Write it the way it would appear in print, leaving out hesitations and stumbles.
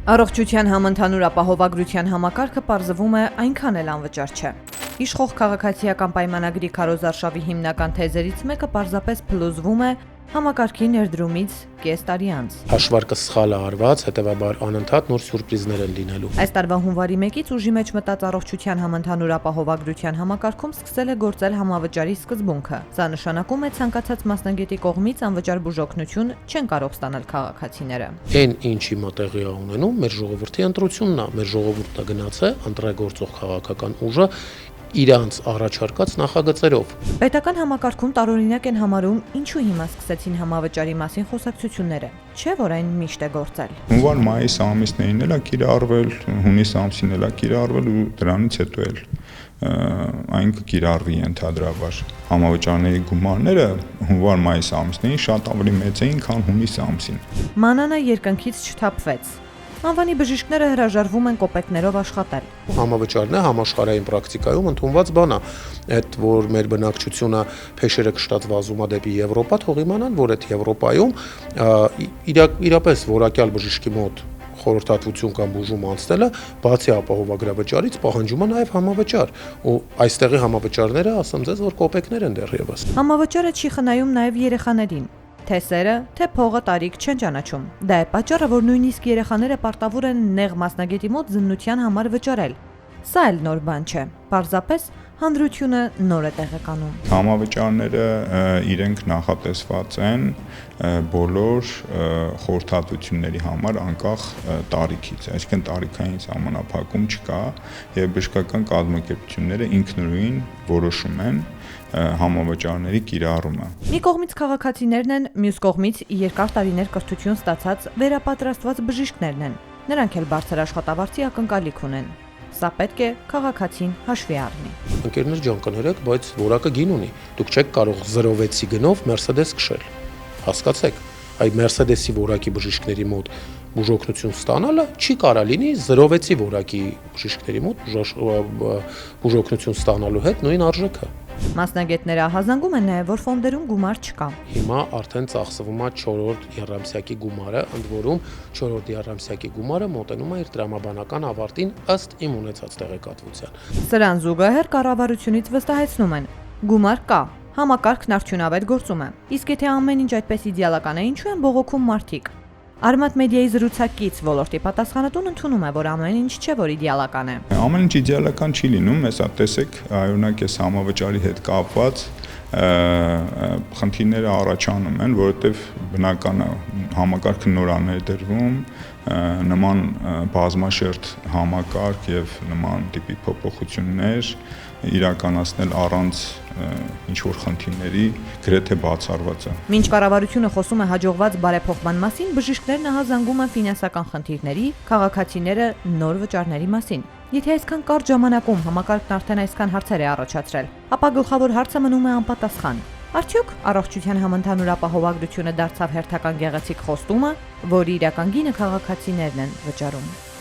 Առողջության համընդհանուր ապահովագրության համակարգը պարզվում է այնքան էլ անվճար չէ։ Իշխող քաղաքացիական պայմանագրի Քարոզ Արշավի հիմնական թեզերից մեկը պարզապես փլուզվում է համակարգի ներդրումից կես տարի անց։ Հաշվարկը սխալ է արված, հետևաբար անընդհատ նոր սյուրպրիզներ են լինելու։ Այս տարվա հունվարի 1-ից ուժի մեջ մտած առողջության համընդհանուր ապահովագրության համակարգում սկսել է գործել համավճարի սկզբունքը։ Սա նշանակում է ցանկացած մասնագետի կողմից անվճար բուժօգնություն չեն կարող ստանալ քաղաքացիները։ Այն ինչի մտեղի է ունենում, մեր ժողովրդի ընտրությունն է, մեր ժողովուրդը գնաց է ընտրագործող քաղաքական ուժը իրանց առաջարկած նախագծերով։ Պետական համակարգում տարօրինակ են համարում, ինչու հիմա սկսեցին համավճարի մասին խոսակցությունները, չէ՞ որ այն միշտ է գործել։ Հունվար-մայիս ամիսներին էլ է կիրառվել, հունիս ամսին էլ է կիրառվել ու դրանից հետո էլ այն կկիրառվի ընդհանրաբար։ Համավճարների գումարները հունվար-մայիս ամիսներին շատ ավելի մեծ էին, քան հունիս ամսին։ Մանանը երկնքից չթափվեց։ Անվանի բժիշկները հրաժարվում են կոպեկներով աշխատել։ Համավճարն է համաշխարհային պրակտիկայում ընդունված բան է, այդ որ մեր բնակչությունը փեշերը կշտած վազում է դեպի Եվրոպա, թող իմանան, որ այդ Եվրոպայում իրապես որակյալ բժշկի մոտ խորհրդատվություն կամ բուժում անցնելը բացի ապահովագրավճարից պահանջում է նաև համավճար, ու այստեղի համավճարները ասեմ ձեզ, որ կոպեկներ են դեռևս։ Համավճարը չի խնայում նաև երեխաներին։ Թե սերը, թե փողը տարիք չեն ճանաչում։ Դա է պատճառը, որ նույնիսկ երեխաները պարտավոր են նեղ մասնագետի մոտ զննության համար վճարել։ Սա էլ նոր բան չէ։ Պարզապես հանրությունը նոր է տեղեկանում։ Համավճարները իրենք նախատեսված են բոլոր խորհրդատվությունների համար անկախ տարիքից, այսինքն տարիքային սահմանափակում չկա եւ բժշկական կազմակերպությունները ինքնուրույն որոշում են համավճարների կիրառումը։ Մի կողմից քաղաքացիներն են, մյուս կողմից երկար տարիներ կրթություն ստացած վերապատրաստված բժիշկներն են։ Նրանք էլ բարձր աշխատավարձի ակնկալիք ունեն։ Սա պետք է քաղաքացին հաշվի առնի։ Ընկերներ ջան, կներեք, բայց որակը գին ունի։ Դուք չեք կարող 0.6-ի գնով Mercedes քշել։ Հասկացեք, այ Mercedes-ի որակի բժիշկների մոտ բուժօգնություն ստանալը չի կարա լինի 0.6-ի որակի բժիշկների մոտ բուժօգնություն ստանալու հետ նույն արժեքը։ Մասնագետները ահազանգում են նաև, որ ֆոնդերում գումար չկա։ Հիմա արդեն ծախսվում է 4-րդ եռամսյակի գումարը, ընդ որում 4-րդ եռամսյակի գումարը մոտենում է իր տրամաբանական ավարտին ըստ իմ ունեցած տեղեկատվության։ Սրան զուգահեռ կառավարությունից վստահեցնում են՝ գումար կա, համակարգն արդյունավետ գործում է։ Իսկ եթե ամեն ինչ այդպես իդեալական է, ինչու են բողոքում մարդիկ։ Արմատ մեդիայի զրուցակից ոլորտի պատասխանատուն ընդունում է, որ ամեն ինչ չէ, որ իդեալական է։ Ամեն ինչ իդեալական չի լինում, հեսա տեսեք, օրինակ այս համավճարի հետ կապված խնդիրները առաջանում են, որովհետև բնական է համակարգը նոր է ներդրվում, նման բազմաշերտ համակարգ եւ նման տիպի փոփոխություններ իրականացնել առանց ինչ-որ խնդիրների գրեթե բացառված է։ Մինչ կառավարությունը խոսում է հաջողված բարեփոխման մասին, բժիշկներն ահազանգում են ֆինանսական խնդիրների, քաղաքացիները նոր վճարների մասին։ Եթե այսքան կարճ ժամանակում համակարգն արդեն այսքան հարցեր է առաջացրել, ապա գլխավոր հարցը մնում է անպատասխան։ Արդյոք առողջության համընդհանուր ապահովագրությունը դարձավ հերթական գեղեցիկ խոստումը, որի իրական գինը քաղաքացիներն են վճարում։